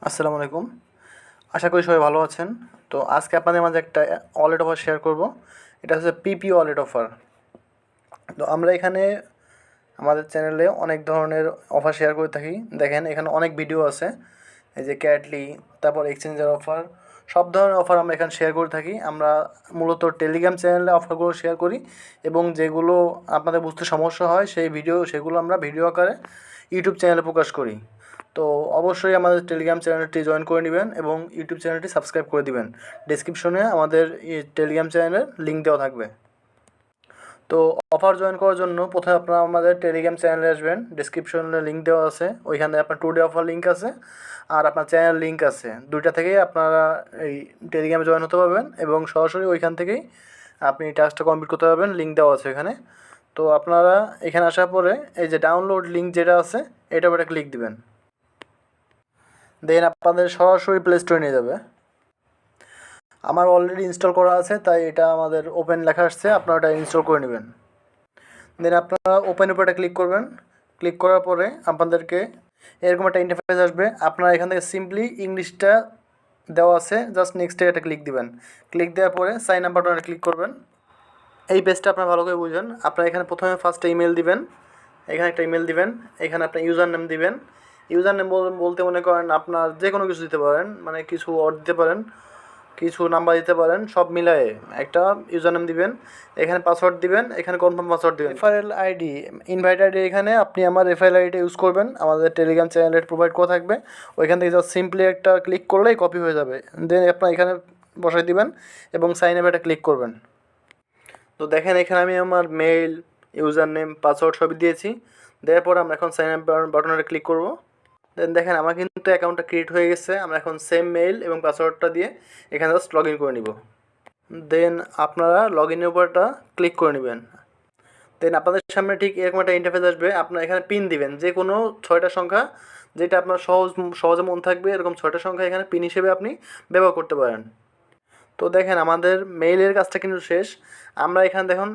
আসসালামু আলাইকুম। আশা করি সবাই ভালো আছেন। তো আজকে আপনাদের মাঝে একটা ওয়ালেট অফার শেয়ার করব। এটা হচ্ছে পিপি ওয়ালেট অফার। তো আমরা এখানে আমাদের চ্যানেলে অনেক ধরনের অফার শেয়ার করে থাকি। দেখেন এখানে অনেক ভিডিও আছে, এই যে ক্যাটলি, তারপর এক্সচেঞ্জের অফার, সব ধরনের অফার আমরা এখানে শেয়ার করে থাকি। আমরা মূলত টেলিগ্রাম চ্যানেলে অফারগুলো শেয়ার করি এবং যেগুলো আপনাদের বুঝতে সমস্যা হয় সেগুলো আমরা ভিডিও আকারে ইউটিউব চ্যানেলে প্রকাশ করি। তো অবশ্যই আমাদের টেলিগ্রাম চ্যানেলটি জয়েন করে নেবেন এবং ইউটিউব চ্যানেলটি সাবস্ক্রাইব করে দিবেন। ডেসক্রিপশনে আমাদের এই টেলিগ্রাম চ্যানেলের লিঙ্ক দেওয়া থাকবে। তো অফার জয়েন করার জন্য প্রথমে আপনারা আমাদের টেলিগ্রাম চ্যানেলে আসবেন। ডেসক্রিপশনে লিঙ্ক দেওয়া আছে, ওইখানে আপনার টুডে অফার লিঙ্ক আছে আর আপনার চ্যানেল লিঙ্ক আছে। দুইটা থেকেই আপনারা এই টেলিগ্রামে জয়েন হতে পারবেন এবং সরাসরি ওইখান থেকেই আপনি টাস্কটা কমপ্লিট করতে পারবেন। লিঙ্ক দেওয়া আছে এখানে। তো আপনারা এখানে আসার পরে এই যে ডাউনলোড লিঙ্ক যেটা আছে এটার উপরে ক্লিক দিবেন। দেন আপনাদের সরাসরি প্লে স্টোরে নিয়ে যাবে। আমার অলরেডি ইনস্টল করা আছে, তাই এটা আমাদের ওপেন লেখা আসছে, আপনারা এটা ইনস্টল করে নেবেন। দেন আপনারা ওপেন উপরে ক্লিক করবেন। ক্লিক করার পরে আপনাদেরকে এরকম একটা ইন্টারফেস আসবে। আপনারা এখান থেকে সিম্পলি ইংলিশটা দেওয়া আছে, জাস্ট নেক্সটে একটা ক্লিক দিবেন। ক্লিক দেওয়ার পরে সাইন আপ বাটনে ক্লিক করবেন। এই পেজটা আপনারা ভালো করে বুঝবেন। আপনারা এখানে প্রথমে ফার্স্টে ইমেল দিবেন, এখানে একটা ইমেল দিবেন, এখানে আপনার ইউজার নেম দিবেন। ইউজার নেম বলতে মনে করেন আপনার যে কোনো কিছু দিতে পারেন, মানে কিছু ওয়ার্ড দিতে পারেন, কিছু নাম্বার দিতে পারেন, সব মিলায়ে একটা ইউজার নেম দিবেন। এখানে পাসওয়ার্ড দিবেন, এখানে কনফার্ম পাসওয়ার্ড দিবেন। রেফারেল আইডি, ইনভাইট আইডি, এখানে আপনি আমার রেফারেল আইডিটা ইউজ করবেন। আমাদের টেলিগ্রাম চ্যানেলে প্রোভাইড করা থাকবে, ওইখান থেকে জাস্ট সিম্পলি একটা ক্লিক করলেই কপি হয়ে যাবে। দেন আপনার এখানে বসাই দিবেন এবং সাইন আপে একটা ক্লিক করবেন। তো দেখেন এখানে আমি আমার মেইল, ইউজার নেম, পাসওয়ার্ড সবই দিয়েছি। দেওয়ার পর আমরা এখন সাইন আপ বাটনে ক্লিক করব। দেন দেখেন আমার কিন্তু অ্যাকাউন্টটা ক্রিয়েট হয়ে গেছে। আমরা এখন সেম মেইল এবং পাসওয়ার্ডটা দিয়ে এখানে জাস্ট লগ ইন করে নিব। দেন আপনারা লগ ইনের উপরটা ক্লিক করে নেবেন। দেন আপনাদের সামনে ঠিক এরকম একটা ইন্টারফেস আসবে। আপনারা এখানে পিন দিবেন, যে কোনো 6টা সংখ্যা, যেটা আপনার সহজে মনে থাকবে, এরকম 6টা সংখ্যা এখানে পিন হিসেবে আপনি ব্যবহার করতে পারেন। তো দেখেন আমাদের মেইলের কাজটা কিন্তু শেষ। আমরা এখানে দেখুন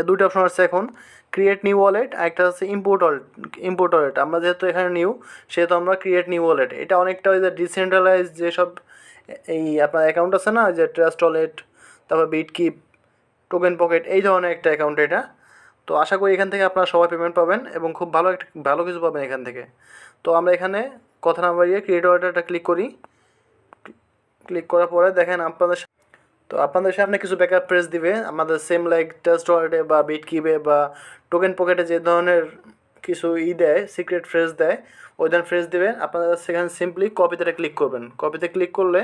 দুটো অপশন আছে এখন, ক্রিয়েট নিউ ওয়ালেট আর একটা হচ্ছে ইম্পোর্ট ওয়ালেট। আমরা যেহেতু এখানে নিউ, সেহেতু আমরা ক্রিয়েট নিউ ওয়ালেট। এটা অনেকটা ওই যে ডিসেন্ট্রালাইজ যেসব এই আপনার অ্যাকাউন্ট আছে না, যে ট্রাস্ট ওয়ালেট, তারপর বিটকিপ, টোকেন পকেট, এই ধরনের একটা অ্যাকাউন্ট এটা। তো আশা করি এখান থেকে আপনারা সবাই পেমেন্ট পাবেন এবং খুব ভালো কিছু পাবেন এখান থেকে। তো আমরা এখানে কথা না বাড়িয়ে ক্রিয়েট ওয়ালেটটা ক্লিক করি। ক্লিক করার পরে দেখেন আপনাদের সামনে কিছু ব্যাকআপ প্রেস দিবে, আমাদের সেম লাইক টেস্ট ওয়ালেটে বা বিটকিপে বা টোকেন পকেটে যে ধরনের কিছু দেয়, সিক্রেট ফ্রেজ দেয়, ওই ধরনের ফ্রেজ দিবে। আপনারা সেখানে সিম্পলি কপিতে ক্লিক করবেন। কপিতে ক্লিক করলে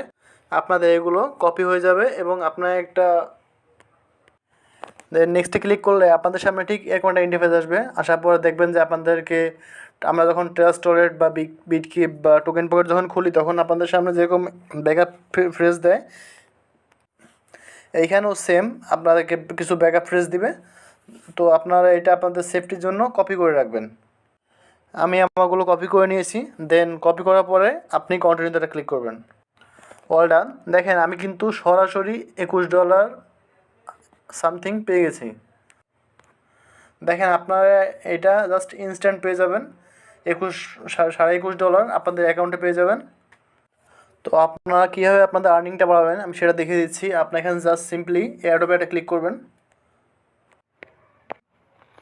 আপনাদের এগুলো কপি হয়ে যাবে এবং আপনার একটা নেক্সটে ক্লিক করলে আপনাদের সামনে ঠিক এরকম একটা ইন্টারফেস আসবে। আসার পরে দেখবেন যে আপনাদেরকে আমরা যখন ট্রাস্ট ওয়ালেট বা বিটকিপ বা টোকেন পকেট যখন খুলি, তখন আপনাদের সামনে যেরকম ব্যাকআপ ফ্রেজ দেয়, এইখানেও সেম আপনাদেরকে কিছু ব্যাকআপ ফ্রেজ দিবে। তো আপনারা এটা আপনাদের সেফটির জন্য কপি করে রাখবেন। আমি আমারগুলো কপি করে নিয়েছি। দেন কপি করার পরে আপনি কন্টিনিউতে ক্লিক করবেন। All done. দেখেন আমি কিন্তু সরাসরি $21 সামথিং পেয়ে গেছি। দেখেন আপনারা এটা জাস্ট ইনস্ট্যান্ট পেয়ে যাবেন। $21.5 আপনাদের অ্যাকাউন্টে পেয়ে যাবেন। তো আপনারা কীভাবে আপনাদের আর্নিংটা বাড়াবেন আমি সেটা দেখিয়ে দিচ্ছি। আপনার এখানে জাস্ট সিম্পলি এয়ারড্রপে একটা ক্লিক করবেন।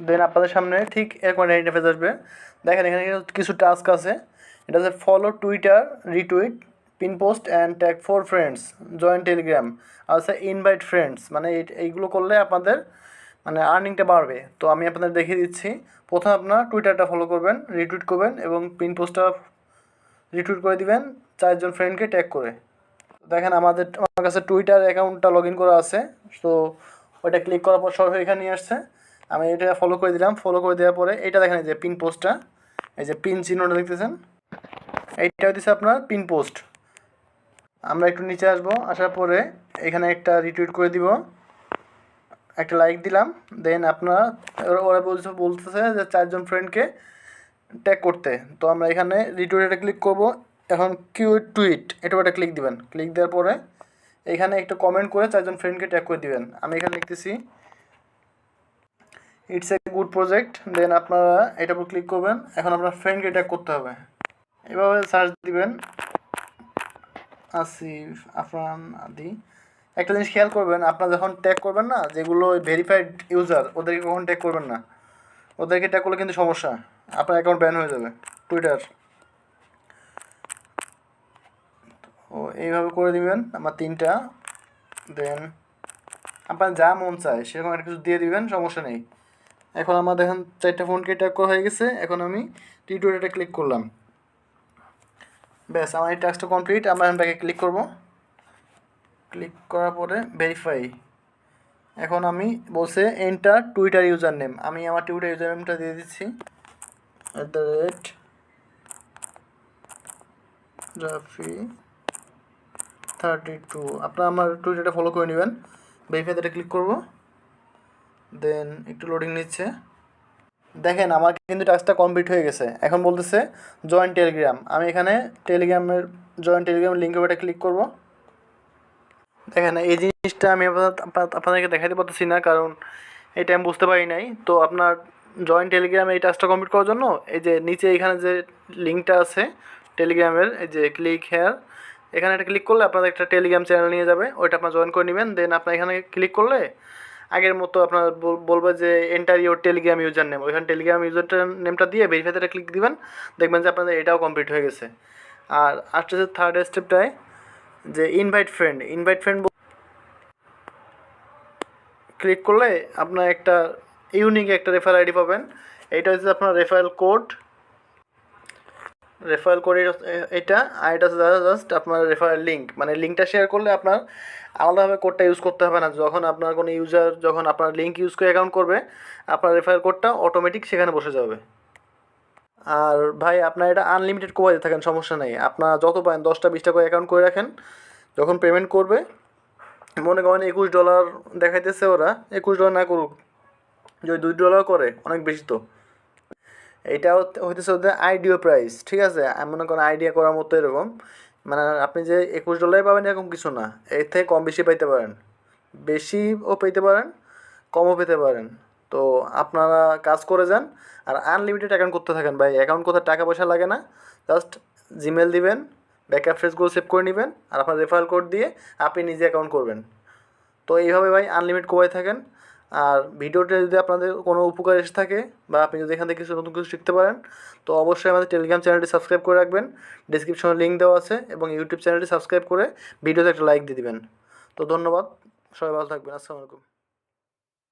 দেন আপনাদের সামনে ঠিক এরকম একটা ইন্টারফেস আসবে। দেখেন এখানে কিছু টাস্ক আছে। এটা হচ্ছে follow Twitter, retweet, pin post and tag 4 friends, join Telegram, আর হচ্ছে ইনভাইট ফ্রেন্ডস। মানে এইগুলো করলে আপনাদের মানে আর্নিংটা বাড়বে। তো আমি আপনাদের দেখিয়ে দিচ্ছি। প্রথমে আপনার টুইটারটা ফলো করবেন, রিটুইট করবেন এবং পিন পোস্টটা রিটুইট করে দিবেন 4 জন ফ্রেন্ডকে ট্যাগ করে। দেখেন আমার কাছে টুইটার অ্যাকাউন্টটা লগ ইন করা আছে। তো ওইটা ক্লিক করার পর সরাসরি এখানে নিয়ে আসছে। আমি এটা ফলো করে দিলাম। ফলো করে দেওয়ার পরে এটা দেখেন, এই যে পিন পোস্টটা, এই যে পিন চিহ্নটা দেখতেছেন, এইটা হচ্ছে আপনার পিন পোস্ট। আমরা একটু নিচে আসবো, আসার পরে এখানে একটা রিটুইট করে দিব, একটা লাইক দিলাম। দেন আপনারা ওরা বলতেছে যে 4 জন ফ্রেন্ডকে ট্যাগ করতে। তো আমরা এখানে রিটুইটে ক্লিক করব। এখন টুইট এটা একটা ক্লিক দিবেন। ক্লিক দেওয়ার পরে এখানে একটা কমেন্ট করে 4 জন ফ্রেন্ডকে ট্যাগ করে দিবেন। আমি এখানে লিখতেছি ইটস এ গুড প্রজেক্ট। দেন আপনারা এটার উপর ক্লিক করবেন। এখন আপনার ফ্রেন্ডকে ট্যাগ করতে হবে। এভাবে সার্চ দিবেন আসিফ আফরান আদি। একটা জিনিস খেয়াল করবেন, আপনারা যখন ট্যাগ করবেন না, যেগুলো ভেরিফাইড ইউজার, ওদেরকে কখন ট্যাগ করবেন না। ওদেরকে ট্যাগ করলে কিন্তু সমস্যা, আপনার অ্যাকাউন্ট ব্যান হয়ে যাবে টুইটার। ও এইভাবে করে দিবেন আমার 3টা। দেন আপনার যা মন চায় সেরকম একটা কিছু দিয়ে দিবেন, সমস্যা নেই। এখন আমার দেখেন 4টা ফোনকে ট্যাগ করা হয়ে গেছে। এখন আমি টিউটোরিয়ালটা ক্লিক করলাম, ব্যাস আমার এই টাস্কটা কমপ্লিট। আমরা এখন ব্যাকে ক্লিক করব। ক্লিক করার পরে ভেরিফাই। এখন আমি বলছে এন্টার টুইটার ইউজার নেম, আমি আমার টুইটার ইউজার নেমটা দিয়ে দিচ্ছি @rafi32। আপনারা আমার টুইটারটা ফলো করে নেবেন। ভেরিফাইতে ক্লিক করব। দেন একটু লোডিং নিচ্ছে। দেখেন আমার কিন্তু টাস্কটা কমপ্লিট হয়ে গেছে। এখন বলতেছে জয়েন টেলিগ্রাম। আমি এখানে টেলিগ্রামের জয়েন টেলিগ্রাম লিঙ্কের উপরে ক্লিক করব। দেখেন এই জিনিসটা আমি আপনাদেরকে দেখাতে পারতেছি না, কারণ এটা আমি বুঝতে পারি নাই। তো আপনার জয়েন টেলিগ্রামে এই টাস্কটা কমপ্লিট করার জন্য এই যে নিচে এখানে যে লিঙ্কটা আছে টেলিগ্রামের, এই যে ক্লিক হেয়ার, এখানে একটা ক্লিক করলে আপনাদের একটা টেলিগ্রাম চ্যানেল নিয়ে যাবে, ওইটা আপনার জয়েন করে নেবেন। দেন আপনার এখানে ক্লিক করলে আগের মতো আপনার বলবে যে enter your Telegram user name, ওইখানে টেলিগ্রাম ইউজার নেমটা দিয়ে ভেরিফাইতে ক্লিক দিবেন, দেখবেন যে আপনাদের এটাও কমপ্লিট হয়ে গেছে। আর আসতে যে থার্ড স্টেপটায় যে ইনভাইট ফ্রেন্ড ক্লিক করলে আপনার একটা ইউনিক একটা রেফারেল আইডি পাবেন। এইটা হচ্ছে আপনার রেফারেল কোড এটা। আর এটা হচ্ছে জাস্ট আপনার রেফারেল লিঙ্ক, মানে লিঙ্কটা শেয়ার করলে আপনার আলাদাভাবে কোডটা ইউজ করতে হবে না। যখন আপনার কোনো ইউজার যখন আপনার লিঙ্ক ইউজ করে অ্যাকাউন্ট করবে, আপনার রেফারেল কোডটা অটোমেটিক সেখানে বসে যাবে। আর ভাই আপনার এটা আনলিমিটেড কোয়াইতে থাকেন, সমস্যা নেই। আপনার যত পারেন 10টা 20টা করে অ্যাকাউন্ট করে রাখেন। যখন পেমেন্ট করবে, মনে করেন $21 দেখাইতেছে, ওরা $21 না করুক, যদি $2 করে অনেক বেশি তো। এইটা হইতেছে ওদের আইডিও প্রাইস, ঠিক আছে। আমি মনে করেন আইডিয়া করার মতো এরকম, মানে আপনি যে $21 পাবেন এরকম কিছু না, এর থেকে কম বেশি পাইতে পারেন, বেশিও পেতে পারেন, কমও পেতে পারেন। তো আপনারা কাজ করে যান আর আনলিমিটেড অ্যাকাউন্ট করতে থাকেন ভাই। অ্যাকাউন্ট করতে টাকা পয়সা লাগে না, জাস্ট জিমেল দিবেন, ব্যাকআপ ফ্রেজগুলো সেভ করে নেবেন, আর আপনার রেফারেল কোড দিয়ে আপনি নিজে অ্যাকাউন্ট করবেন। তো এইভাবে ভাই আনলিমিটেড কোয়াই থাকেন। আর ভিডিওটা যদি আপনাদের কোনো উপকার এসে থাকে, বা আপনি যদি এখান থেকে কিছু নতুন কিছু শিখতে পারেন, তো অবশ্যই আমাদের টেলিগ্রাম চ্যানেলটি সাবস্ক্রাইব করে রাখবেন, ডিসক্রিপশনে লিঙ্ক দেওয়া আছে, এবং ইউটিউব চ্যানেলটি সাবস্ক্রাইব করে ভিডিওতে একটা লাইক দিয়ে দিবেন। তো ধন্যবাদ, সবাই ভালো থাকবেন। আসসালামু আলাইকুম।